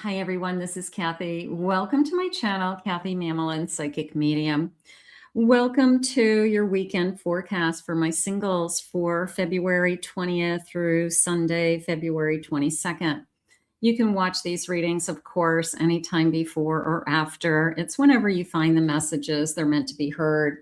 Hi everyone, this is Kathy. Welcome to my channel, Kathy Mamelin, Psychic Medium. Welcome to your weekend forecast for my singles for February 20th through Sunday, February 22nd. You can watch these readings, of course, anytime before or after. It's whenever you find the messages, they're meant to be heard.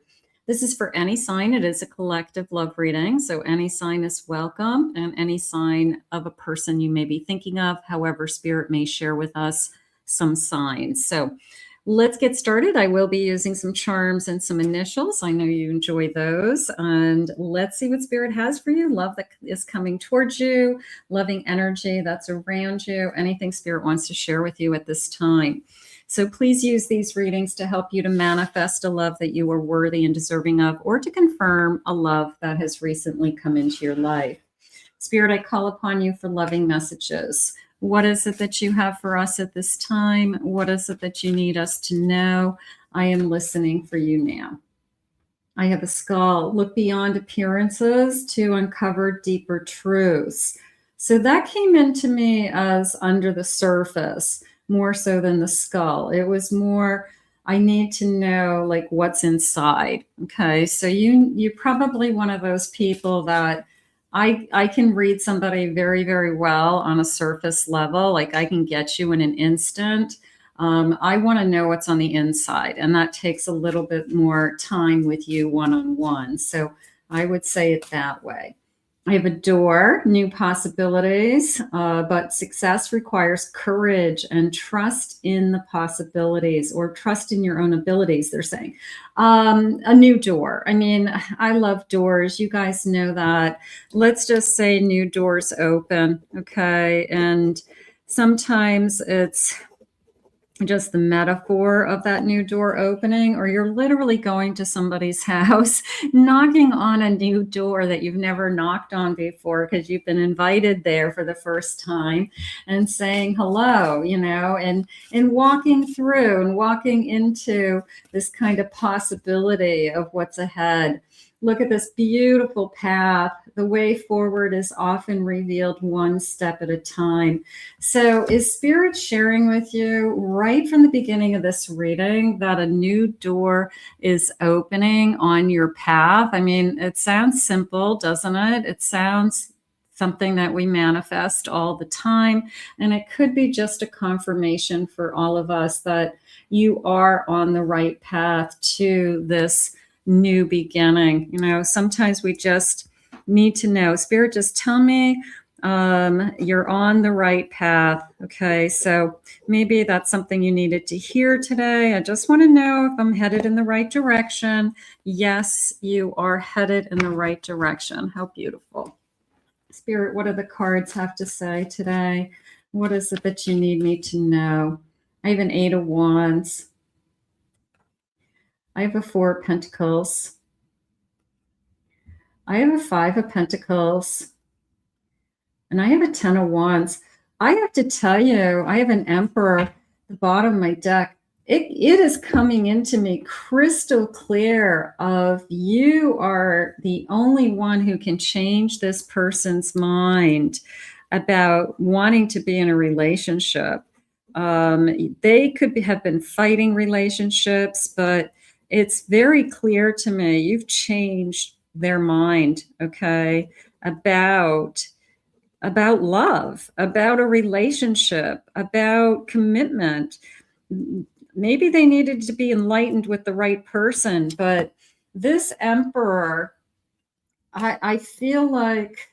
This is for any sign. It is a collective love reading, so any sign is welcome, and any sign of a person you may be thinking of. However, Spirit may share with us some signs. So let's get started. I will be using some charms and some initials. I know you enjoy those. And let's see what Spirit has for you. Love that is coming towards you, loving energy that's around you, anything Spirit wants to share with you at this time. So please use these readings to help you to manifest a love that you are worthy and deserving of, or to confirm a love that has recently come into your life. Spirit, I call upon you for loving messages. What is it that you have for us at this time? What is it that you need us to know? I am listening for you now. I have a skull. Look beyond appearances to uncover deeper truths. So that came into me as under the surface, more so than the skull. It was more, I need to know like what's inside. Okay, so you're probably one of those people that I can read somebody very, very well on a surface level. Like I can get you in an instant. I want to know what's on the inside, and that takes a little bit more time with you one-on-one. So I would say it that way. I have a door, new possibilities, but success requires courage and trust in the possibilities, or trust in your own abilities, they're saying. A new door. I mean, I love doors. You guys know that. Let's just say new doors open, okay? And sometimes it's just the metaphor of that new door opening, or you're literally going to somebody's house, knocking on a new door that you've never knocked on before because you've been invited there for the first time, and saying hello, you know, and walking through and walking into this kind of possibility of what's ahead. Look at this beautiful path. The way forward is often revealed one step at a time. So is Spirit sharing with you right from the beginning of this reading that a new door is opening on your path? I mean, it sounds simple, doesn't it? It sounds something that we manifest all the time. And it could be just a confirmation for all of us that you are on the right path to this new beginning. You know, sometimes we just need to know. Spirit, just tell me you're on the right path. Okay, so maybe that's something you needed to hear today. I just want to know if I'm headed in the right direction. Yes, you are headed in the right direction. How beautiful. Spirit, what do the cards have to say today? What is it that you need me to know? I have an 8 of Wands. I have a 4 of Pentacles. I have a 5 of Pentacles. And I have a 10 of Wands. I have to tell you, I have an Emperor at the bottom of my deck. It is coming into me crystal clear of you are the only one who can change this person's mind about wanting to be in a relationship. They could have been fighting relationships, but it's very clear to me you've changed their mind, okay, about love, about a relationship, about commitment. Maybe they needed to be enlightened with the right person, but this Emperor, I feel like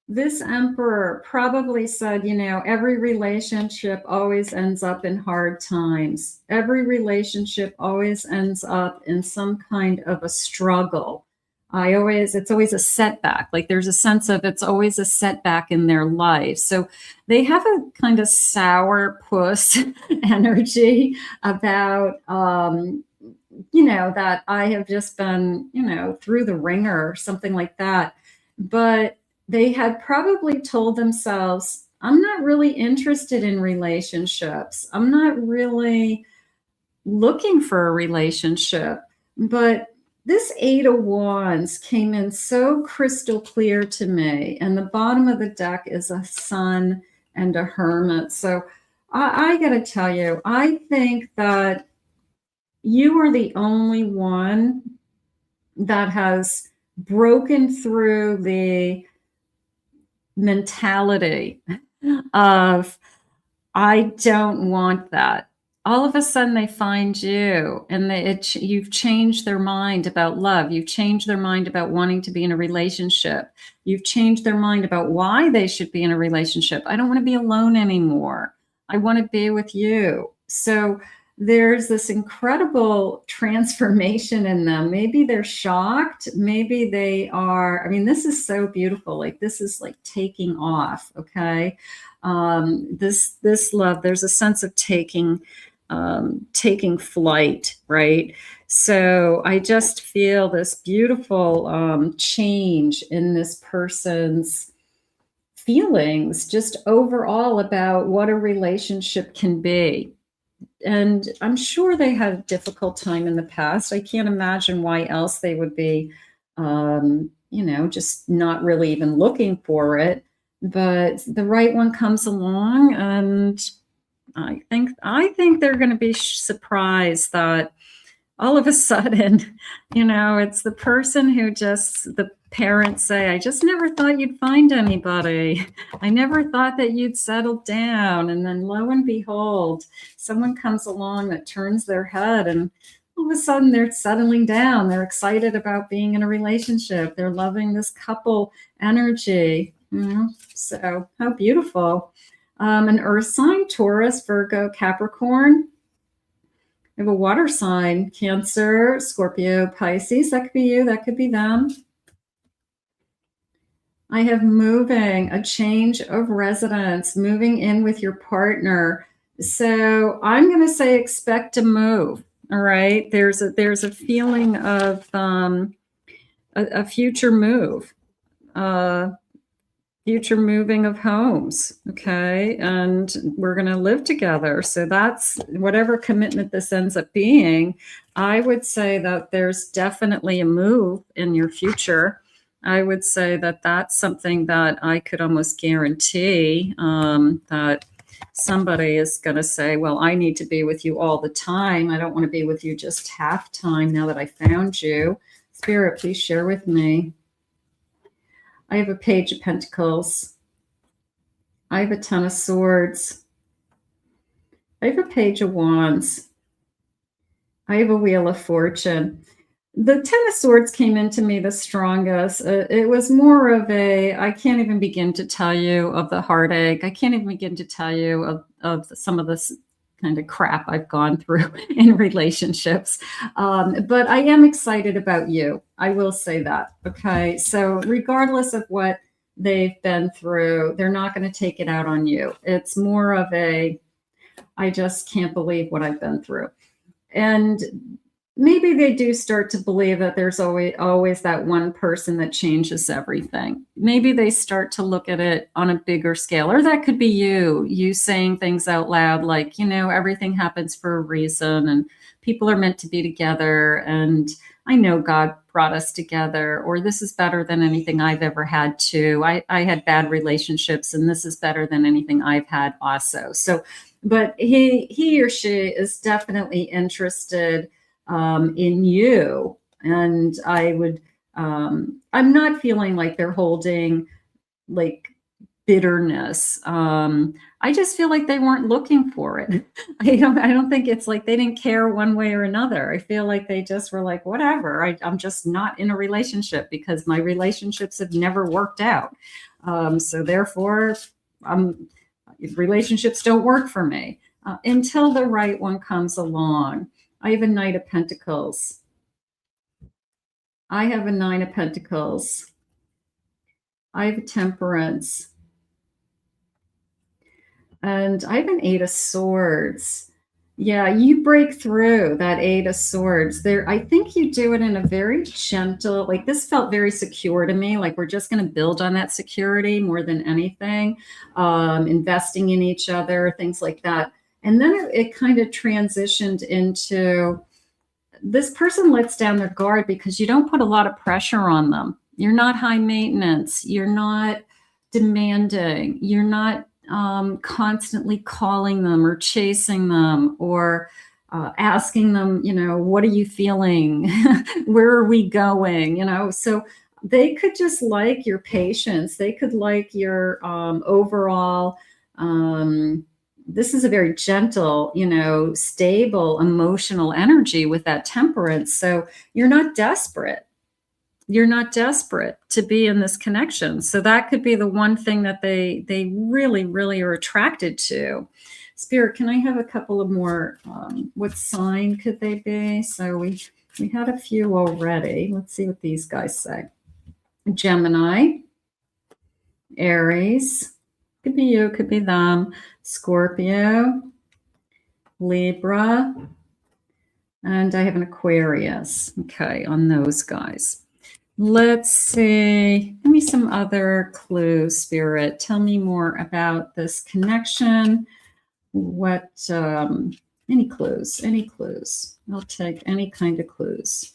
this Emperor probably said, you know, every relationship always ends up in hard times. Every relationship always ends up in some kind of a struggle. It's always a setback. Like there's a sense of it's always a setback in their life. So they have a kind of sour puss energy about, you know, that I have just been, you know, through the ringer or something like that. But they had probably told themselves, I'm not really interested in relationships. I'm not really looking for a relationship. But this 8 of Wands came in so crystal clear to me. And the bottom of the deck is a sun and a Hermit. So I got to tell you, I think that you are the only one that has broken through the mentality of, I don't want that. All of a sudden they find you, and you've changed their mind about love. You've changed their mind about wanting to be in a relationship. You've changed their mind about why they should be in a relationship. I don't want to be alone anymore. I want to be with you. So there's this incredible transformation in them. Maybe they're shocked. Maybe they are. I mean, this is so beautiful. Like, this is like taking off. Okay. This love, there's a sense of taking flight, right? So I just feel this beautiful change in this person's feelings, just overall about what a relationship can be. And I'm sure they had a difficult time in the past. I can't imagine why else they would be, just not really even looking for it. But the right one comes along, and I think they're going to be surprised that all of a sudden, it's the person who the parents say, I just never thought you'd find anybody. I never thought that you'd settle down. And then lo and behold, someone comes along that turns their head, and all of a sudden they're settling down. They're excited about being in a relationship. They're loving this couple energy. So how beautiful. An earth sign, Taurus, Virgo, Capricorn. I have a water sign, Cancer, Scorpio, Pisces. That could be you. That could be them. I have moving, a change of residence, moving in with your partner. So I'm going to say expect to move. All right. There's a feeling of a future move. Future moving of homes, okay? And we're going to live together. So that's whatever commitment this ends up being. I would say that there's definitely a move in your future. I would say that that's something that I could almost guarantee that somebody is going to say, well, I need to be with you all the time. I don't want to be with you just half time now that I found you. Spirit, please share with me. I have a Page of Pentacles. I have a Ten of Swords. I have a Page of Wands. I have a Wheel of Fortune. The Ten of Swords came into me the strongest. It was more of I can't even begin to tell you of the heartache. I can't even begin to tell you of some of this kind of crap I've gone through in relationships. But I am excited about you. I will say that. Okay. So regardless of what they've been through, they're not going to take it out on you. It's more of I just can't believe what I've been through. And maybe they do start to believe that there's always that one person that changes everything. Maybe they start to look at it on a bigger scale, or that could be you saying things out loud like, everything happens for a reason, and people are meant to be together, and I know God brought us together, or this is better than anything I've ever had too. I had bad relationships, and this is better than anything I've had also. So, but he or she is definitely interested in you. And I'm not feeling like they're holding like bitterness. I just feel like they weren't looking for it. I don't think it's like they didn't care one way or another. I feel like they just were like, whatever, I'm just not in a relationship because my relationships have never worked out. So therefore, relationships don't work for me until the right one comes along. I have a Knight of Pentacles. I have a Nine of Pentacles. I have a Temperance. And I have an Eight of Swords. Yeah, you break through that Eight of Swords. I think you do it in a very gentle, like this felt very secure to me. Like we're just going to build on that security more than anything. Investing in each other, things like that. And then it kind of transitioned into this person lets down their guard because you don't put a lot of pressure on them. You're not high maintenance. You're not demanding. You're not constantly calling them or chasing them or asking them, what are you feeling? Where are we going? So they could just like your patience. They could like your overall, this is a very gentle, stable emotional energy with that temperance. So you're not desperate. You're not desperate to be in this connection. So that could be the one thing that they really, really are attracted to. Spirit, can I have a couple of more? What sign could they be? So we had a few already. Let's see what these guys say. Gemini, Aries, could be you, could be them. Scorpio, Libra, and I have an Aquarius. Okay, on those guys. Let's see. Give me some other clues, Spirit. Tell me more about this connection. What, any clues? Any clues? I'll take any kind of clues.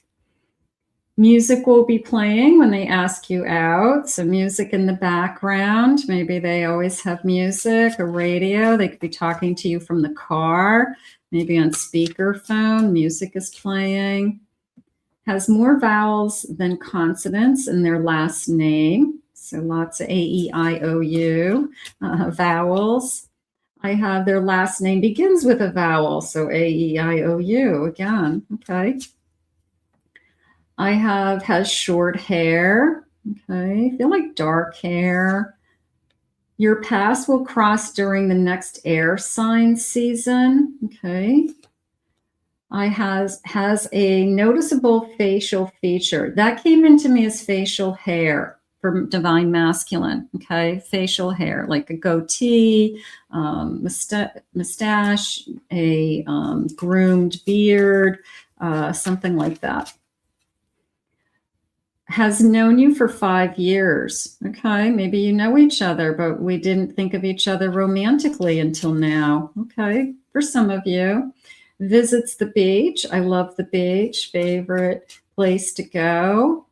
Music will be playing when they ask you out. So music in the background. Maybe they always have music, a radio. They could be talking to you from the car. Maybe on speakerphone, music is playing. Has more vowels than consonants in their last name. So lots of A-E-I-O-U vowels. I have their last name begins with a vowel. So A-E-I-O-U again. Okay. I has short hair. Okay. I feel like dark hair. Your paths will cross during the next air sign season. Okay. I has a noticeable facial feature. That came into me as facial hair for divine masculine. Okay. Facial hair, like a goatee, mustache, a groomed beard, something like that. Has known you for 5 years. Okay. Maybe you know each other, but we didn't think of each other romantically until now. Okay. For some of you. Visits the beach. I love the beach. Favorite place to go.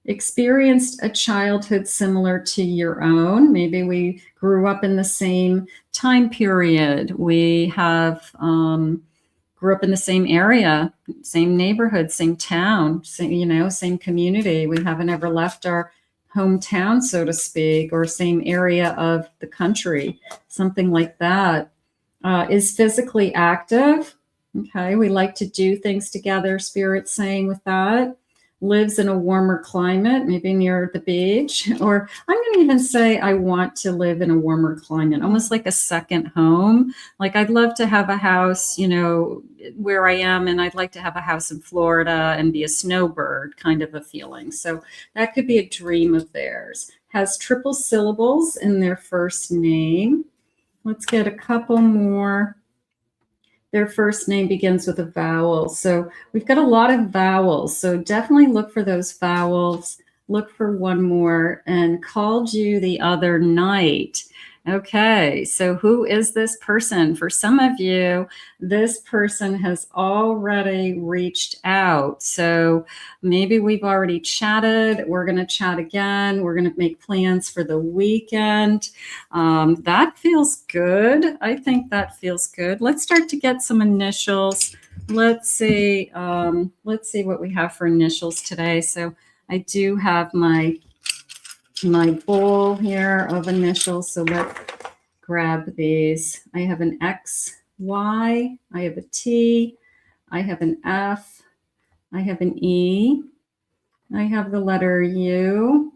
Experienced a childhood similar to your own. Maybe we grew up in the same time period. We have grew up in the same area, same neighborhood, same town, same community. We haven't ever left our hometown, so to speak, or same area of the country, something like that. Is physically active. Okay, we like to do things together, Spirit's saying with that. Lives in a warmer climate, maybe near the beach. Or I'm going to even say I want to live in a warmer climate, almost like a second home. Like I'd love to have a house, where I am, and I'd like to have a house in Florida and be a snowbird kind of a feeling. So that could be a dream of theirs. Has triple syllables in their first name. Let's get a couple more. Their first name begins with a vowel. So we've got a lot of vowels. So definitely look for those vowels. Look for one more. And called you the other night. Okay, so who is this person? For some of you, this person has already reached out. So maybe we've already chatted. We're going to chat again. We're going to make plans for the weekend. That feels good. I think that feels good. Let's start to get some initials. Let's see what we have for initials today. So I do have my bowl here of initials. So let's grab these. I have an X, Y, I have a T, I have an F, I have an E, I have the letter U,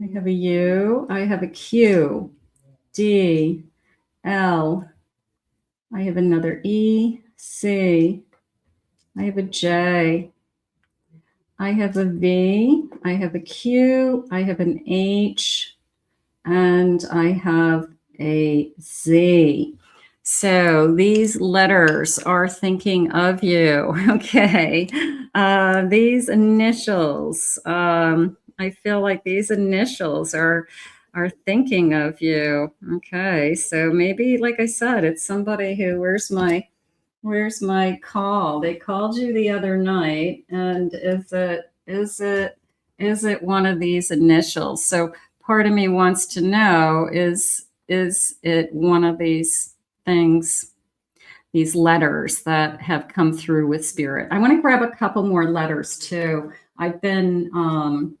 I have a U, I have a Q, D, L, I have another E, C, I have a J, I have a V, I have a Q, I have an H, and I have a Z. So these letters are thinking of you. Okay. These initials, I feel like these initials are thinking of you. Okay. So maybe, like I said, it's somebody who, where's my call? They called you the other night, and is it one of these initials? So part of me wants to know, is is it one of these things, these letters that have come through with spirit? I want to grab a couple more letters too. I've been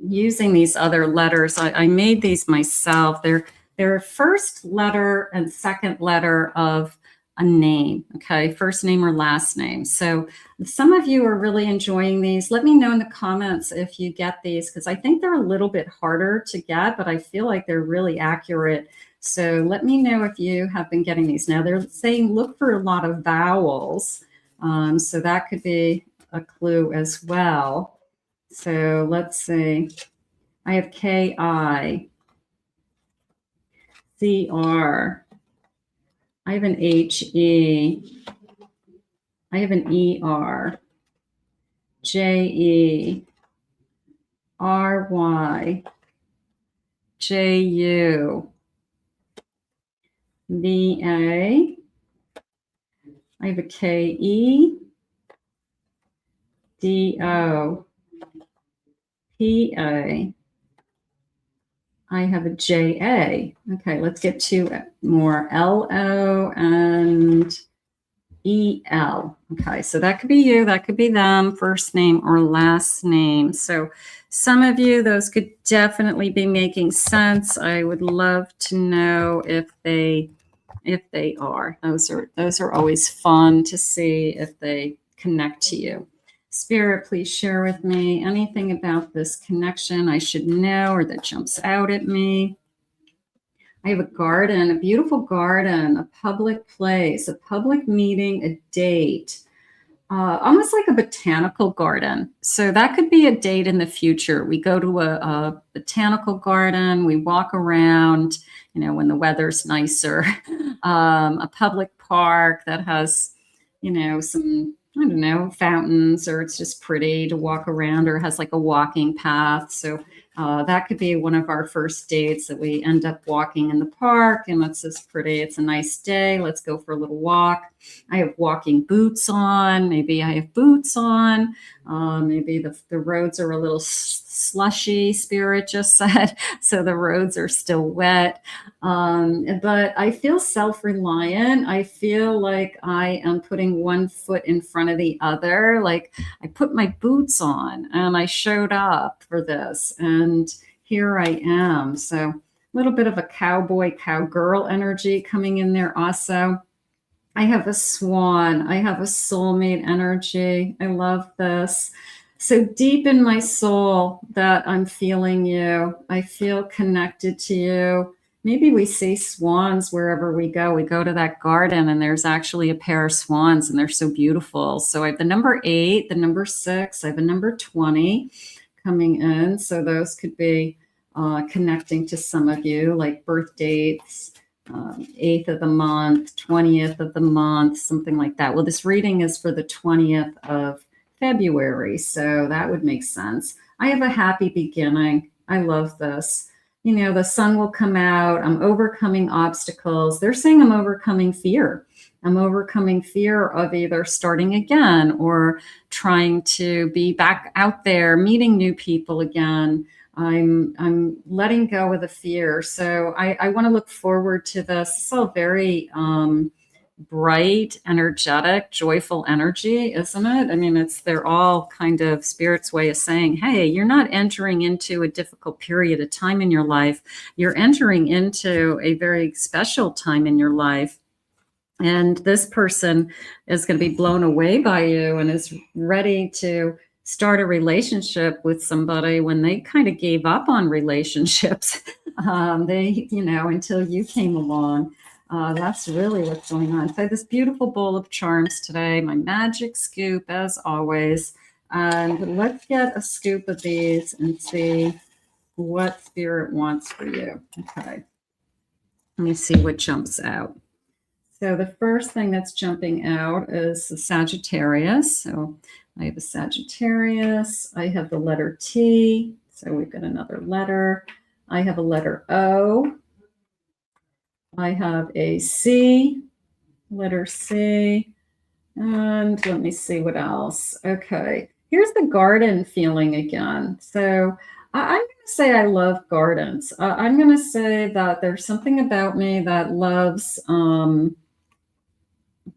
using these other letters. I made these myself. They're first letter and second letter of a name, okay? First name or last name. So some of you are really enjoying these. Let me know in the comments if you get these, because I think they're a little bit harder to get, but I feel like they're really accurate. So let me know if you have been getting these. Now they're saying look for a lot of vowels. So that could be a clue as well. So let's see. I have K-I, C-R. I have an H-E. I have an E-R. J-E. R-Y. J-U. V-A. I have a K-E. D-O. P-A. I have a J-A. Okay, let's get two more. L-O and E-L. Okay, so that could be you, that could be them, first name or last name. So some of you, those could definitely be making sense. I would love to know if they are. Those are always fun to see if they connect to you. Spirit, please share with me anything about this connection I should know or that jumps out at me. I have a garden, a beautiful garden, a public place, a public meeting, a date, almost like a botanical garden. So that could be a date in the future. We go to a botanical garden, we walk around, you know, when the weather's nicer, a public park that has, you know, some, I don't know, fountains, or it's just pretty to walk around, or has like a walking path. So that could be one of our first dates, that we end up walking in the park and it's just pretty. It's a nice day. Let's go for a little walk. I have walking boots on. Maybe I have boots on. Maybe the roads are a little slushy, Spirit just said. So the roads are still wet. But I feel self-reliant. I feel like I am putting one foot in front of the other. Like I put my boots on and I showed up for this, and here I am. So a little bit of a cowboy, cowgirl energy coming in there also. I have a swan. I have a soulmate energy. I love this. So deep in my soul that I'm feeling you. I feel connected to you. Maybe we see swans wherever we go. We go to that garden and there's actually a pair of swans and they're so beautiful. So I have the number 8, the number 6, I have a number 20 coming in. So those could be connecting to some of you, like birth dates, 8th of the month, 20th of the month, something like that. Well, this reading is for the 20th of February, so that would make sense. I have a happy beginning. I love this. You know, the sun will come out. I'm overcoming obstacles. They're saying I'm overcoming fear. I'm overcoming fear of either starting again or trying to be back out there, meeting new people again. I'm letting go of the fear. So I want to look forward to this. It's all very bright, energetic, joyful energy, isn't it? I mean, they're all kind of Spirit's way of saying, hey, you're not entering into a difficult period of time in your life. You're entering into a very special time in your life. And this person is going to be blown away by you and is ready to start a relationship with somebody when they kind of gave up on relationships. Until you came along. That's really what's going on. So I have this beautiful bowl of charms today, my magic scoop as always. And let's get a scoop of these and see what Spirit wants for you. Okay. Let me see what jumps out. So the first thing that's jumping out is the Sagittarius. So I have a Sagittarius. I have the letter T. So we've got another letter. I have a letter O. I have a C, letter C, and let me see what else. Okay, here's the garden feeling again. So I'm going to say I love gardens. I'm going to say that there's something about me that loves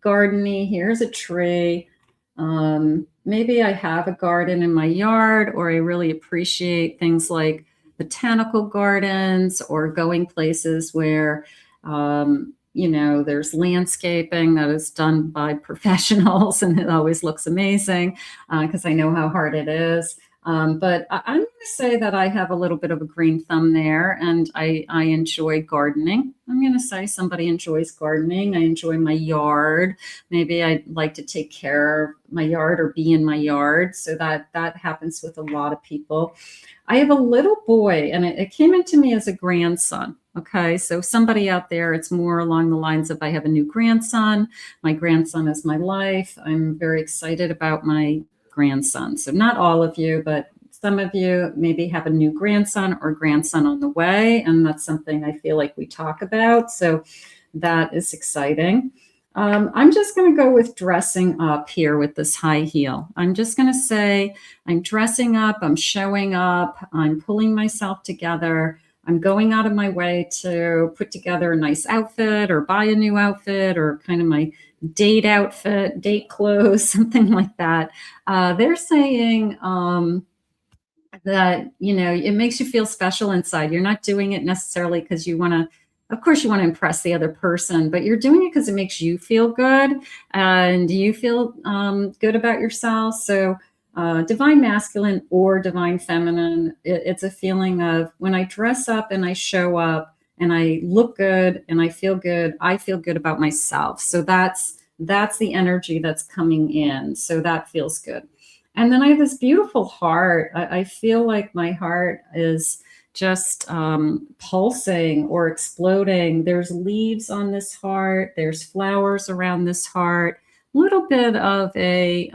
gardening. Here's a tree. Maybe I have a garden in my yard, or I really appreciate things like botanical gardens or going places where, there's landscaping that is done by professionals and it always looks amazing because I know how hard it is. But I'm going to say that I have a little bit of a green thumb there, and I enjoy gardening. I'm going to say somebody enjoys gardening. I enjoy my yard. Maybe I'd like to take care of my yard or be in my yard. So that happens with a lot of people. I have a little boy, and it came into me as a grandson. Okay, so somebody out there, it's more along the lines of I have a new grandson. My grandson is my life. I'm very excited about my grandson. So not all of you, but some of you maybe have a new grandson or grandson on the way, and that's something I feel like we talk about. So that is exciting. I'm just going to go with dressing up here with this high heel. I'm just going to say I'm dressing up, I'm showing up, I'm pulling myself together. I'm going out of my way to put together a nice outfit or buy a new outfit or kind of my date outfit, date clothes, something like that. They're saying that, it makes you feel special inside. You're not doing it necessarily because you want to, of course, you want to impress the other person, but you're doing it because it makes you feel good and you feel good about yourself. So divine masculine or divine feminine, it's a feeling of when I dress up and I show up and I look good and I feel good about myself. So that's the energy that's coming in. So that feels good. And then I have this beautiful heart. I feel like my heart is just pulsing or exploding. There's leaves on this heart. There's flowers around this heart. A little bit of a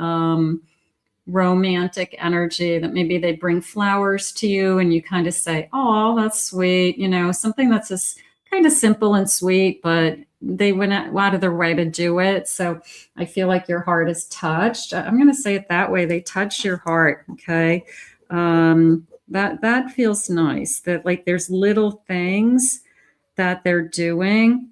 romantic energy that maybe they bring flowers to you and you kind of say, oh, that's sweet. Something that's just kind of simple and sweet, but they went out of their way to do it. So I feel like your heart is touched. I'm going to say it that way. They touch your heart. Okay. That feels nice, that like there's little things that they're doing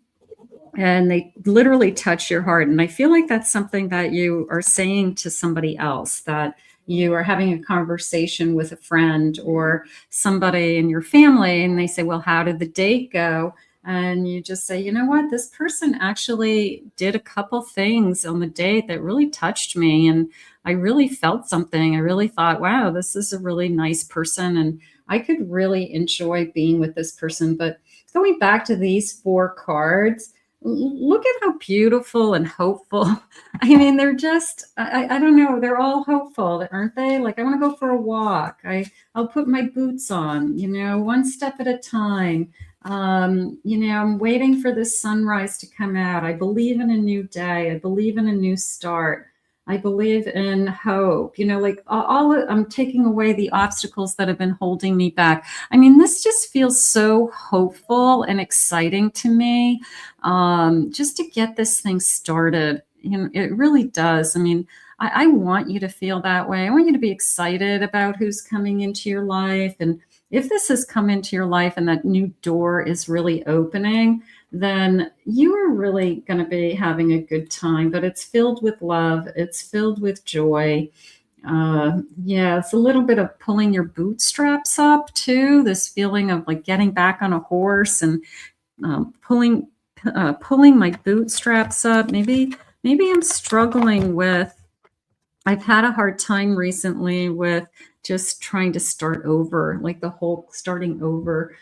and they literally touch your heart. And I feel like that's something that you are saying to somebody else, that you are having a conversation with a friend or somebody in your family and they say, well, how did the date go? And you just say, you know what, this person actually did a couple things on the date that really touched me. And I really felt something. I really thought, wow, this is a really nice person. And I could really enjoy being with this person. But going back to these 4 cards, look at how beautiful and hopeful. I mean, they're just, I don't know, they're all hopeful, aren't they? Like, I want to go for a walk. I'll put my boots on, one step at a time. I'm waiting for this sunrise to come out. I believe in a new day. I believe in a new start. I believe in hope, I'm taking away the obstacles that have been holding me back. I mean, this just feels so hopeful and exciting to me, just to get this thing started. It really does. I mean, I want you to feel that way. I want you to be excited about who's coming into your life. And if this has come into your life and that new door is really opening, then you are really going to be having a good time. But it's filled with love. It's filled with joy. It's a little bit of pulling your bootstraps up too. This feeling of like getting back on a horse and pulling my bootstraps up. Maybe I'm struggling with, I've had a hard time recently with just trying to start over, like the whole starting over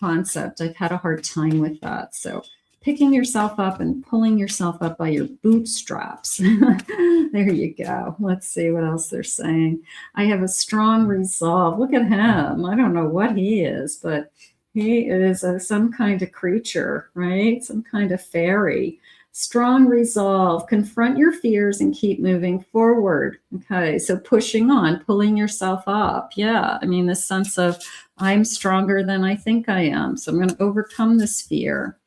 concept. I've had a hard time with that. So picking yourself up and pulling yourself up by your bootstraps. There you go. Let's see what else they're saying. I have a strong resolve. Look at him. I don't know what he is, but he is some kind of creature, right? Some kind of fairy. Strong resolve, confront your fears and keep moving forward. Okay, so pushing on, pulling yourself up. Yeah, I mean, this sense of I'm stronger than I think I am. So I'm going to overcome this fear.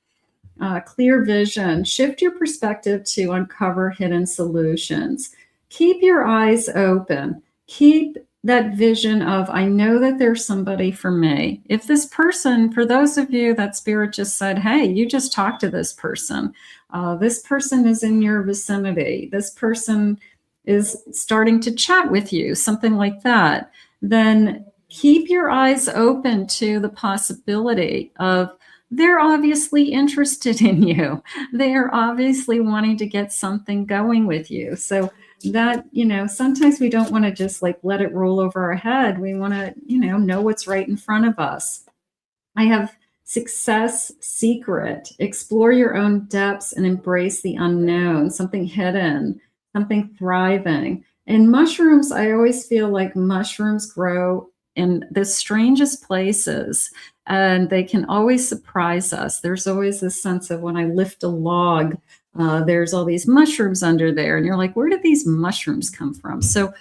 Clear vision, shift your perspective to uncover hidden solutions. Keep your eyes open. Keep that vision of, I know that there's somebody for me. If this person, for those of you that Spirit just said, hey, you just talked to this person is in your vicinity, this person is starting to chat with you, something like that, then keep your eyes open to the possibility of, they're obviously interested in you. They're obviously wanting to get something going with you. So that, sometimes we don't want to just like let it roll over our head. We want to, know what's right in front of us. I have success secret. Explore your own depths and embrace the unknown, something hidden, something thriving. And mushrooms, I always feel like mushrooms grow in the strangest places, and they can always surprise us. There's always this sense of when I lift a log, there's all these mushrooms under there, and you're like, where did these mushrooms come from? So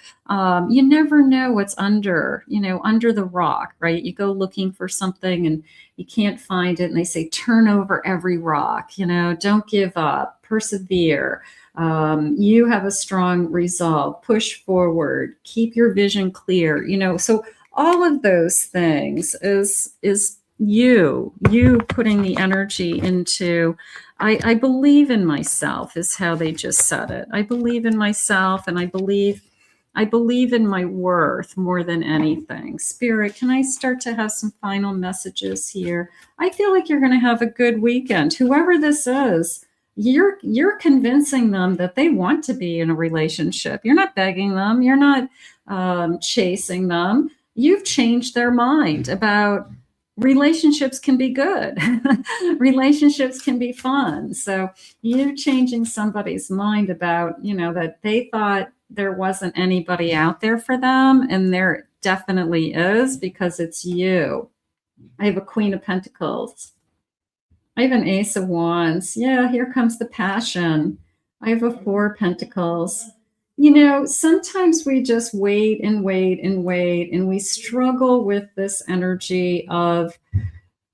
you never know what's under the rock, right? You go looking for something and you can't find it, and they say, turn over every rock, don't give up, persevere. You have a strong resolve, push forward, keep your vision clear, so all of those things is you putting the energy into, I believe in myself, is how they just said it. I believe in myself, and I believe in my worth more than anything. Spirit, can I start to have some final messages here? I feel like you're going to have a good weekend. Whoever this is, you're convincing them that they want to be in a relationship. You're not begging them. You're not chasing them. You've changed their mind about relationships can be good. Relationships can be fun. So you changing somebody's mind about, that they thought there wasn't anybody out there for them, and there definitely is, because it's you. I have a Queen of Pentacles. I have an Ace of Wands. Yeah, here comes the passion. I have a Four of Pentacles. Sometimes we just wait and wait and wait, and we struggle with this energy of,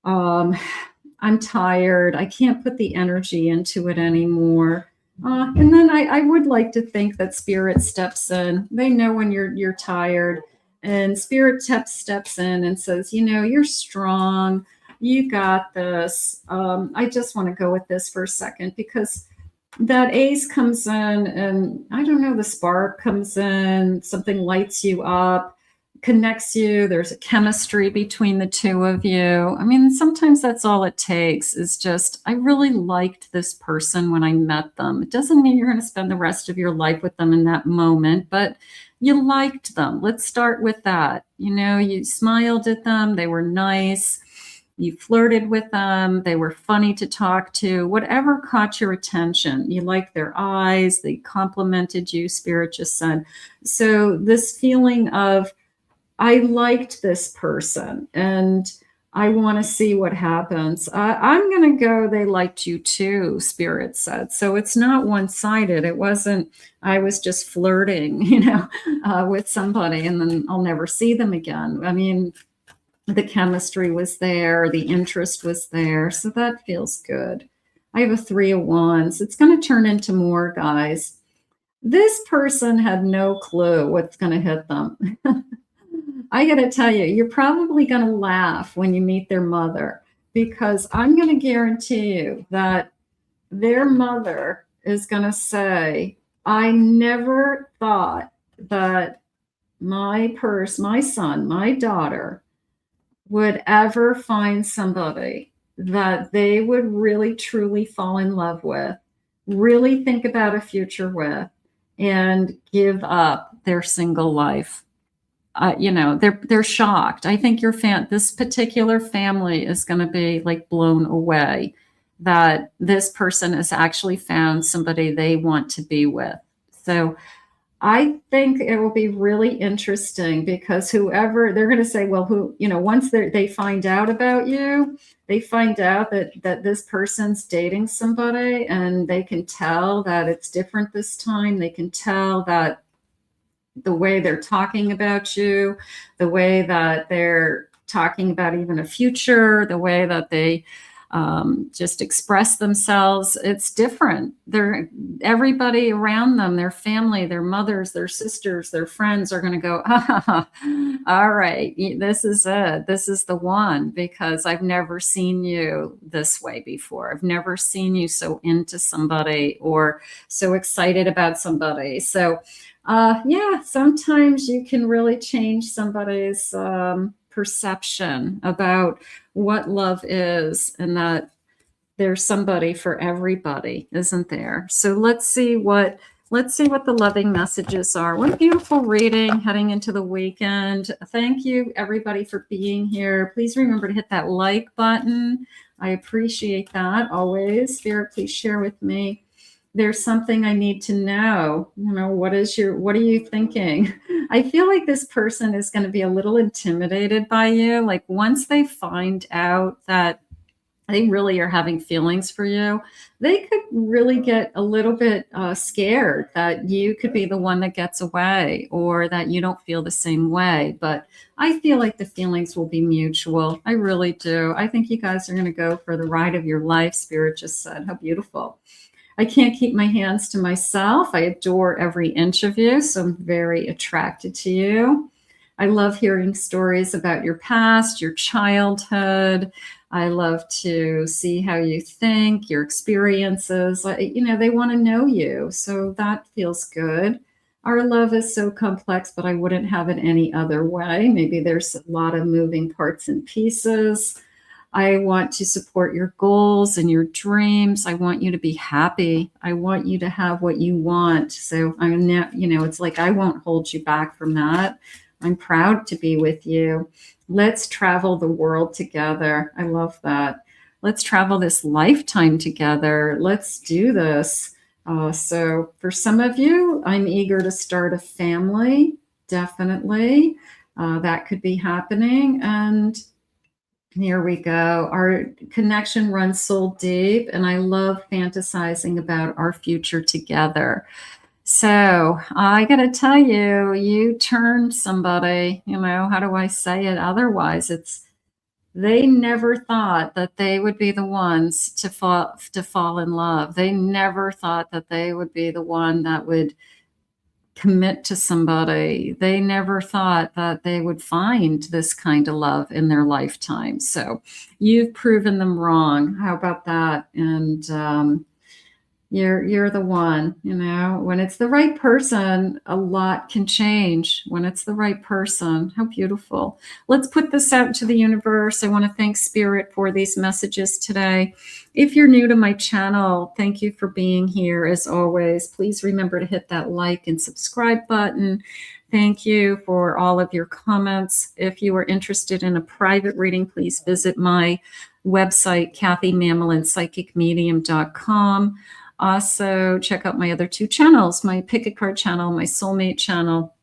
I'm tired. I can't put the energy into it anymore. And then I would like to think that Spirit steps in. They know when you're tired, and Spirit steps in and says, you're strong. You got this. I just want to go with this for a second, because that Ace comes in, and I don't know, the spark comes in, something lights you up, connects you. There's a chemistry between the two of you. I mean, sometimes that's all it takes, is just, I really liked this person when I met them. It doesn't mean you're going to spend the rest of your life with them in that moment, but you liked them. Let's start with that. You smiled at them. They were nice. You flirted with them. They were funny to talk to. Whatever caught your attention. You liked their eyes. They complimented you, Spirit just said. So this feeling of, I liked this person, and I want to see what happens. I'm going to go, they liked you too, Spirit said. So it's not one-sided. It wasn't, I was just flirting, with somebody, and then I'll never see them again. I mean, the chemistry was there, the interest was there, so that feels good. I have a Three of Wands. It's going to turn into more, guys. This person had no clue what's going to hit them. I got to tell you, you're probably going to laugh when you meet their mother, because I'm going to guarantee you that their mother is going to say, I never thought that my son, my daughter, would ever find somebody that they would really truly fall in love with, really think about a future with, and give up their single life. They're shocked. I think this particular family is going to be like blown away that this person has actually found somebody they want to be with. So I think it will be really interesting, because whoever, they're going to say, well, once they find out about you, they find out that this person's dating somebody, and they can tell that it's different this time. They can tell that the way they're talking about you, the way that they're talking about even a future, the way that they just express themselves. It's different. Everybody around them, their family, their mothers, their sisters, their friends are going to go, all right, this is it. This is the one, because I've never seen you this way before. I've never seen you so into somebody or so excited about somebody. So yeah, sometimes you can really change somebody's perception about what love is, and that there's somebody for everybody, isn't there? So let's see what the loving messages are. What a beautiful reading heading into the weekend. Thank you everybody for being here. Please remember to hit that like button. I appreciate that always. Spirit, please share with me. There's something I need to know. You know, what are you thinking? I feel like this person is going to be a little intimidated by you. Like once they find out that they really are having feelings for you, they could really get a little bit scared that you could be the one that gets away, or that you don't feel the same way. But I feel like the feelings will be mutual. I really do. I think you guys are going to go for the ride of your life. Spirit just said, how beautiful. I can't keep my hands to myself. I adore every inch of you, so I'm very attracted to you. I love hearing stories about your past, your childhood. I love to see how you think, your experiences. You know, they want to know you, so that feels good. Our love is so complex, but I wouldn't have it any other way. Maybe there's a lot of moving parts and pieces. I want to support your goals and your dreams. I want you to be happy. I want you to have what you want. So I'm not, you know, it's like I won't hold you back from that. I'm proud to be with you. Let's travel the world together. I love that. Let's travel this lifetime together. Let's do this. So for some of you, I'm eager to start a family. Definitely. That could be happening. And here we go. Our connection runs soul deep, and I love fantasizing about our future together. So I got to tell you, you turned somebody, you know, how do I say it? Otherwise, they never thought that they would be the ones to fall in love. They never thought that they would be the one that would commit to somebody. They never thought that they would find this kind of love in their lifetime. So you've proven them wrong. How about that? And you're the one. You know, when it's the right person, a lot can change. When it's the right person, how beautiful. Let's put this out to the universe. I want to thank Spirit for these messages today. If you're new to my channel, thank you for being here. As always, please remember to hit that like and subscribe button. Thank you for all of your comments. If you are interested in a private reading, please visit my website, kathymamolinspsychicmedium.com. Also, check out my other two channels, my Pick a Card channel, my Soulmate channel,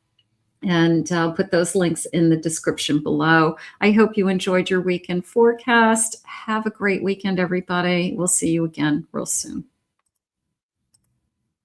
and I'll put those links in the description below. I hope you enjoyed your weekend forecast. Have a great weekend, everybody. We'll see you again real soon.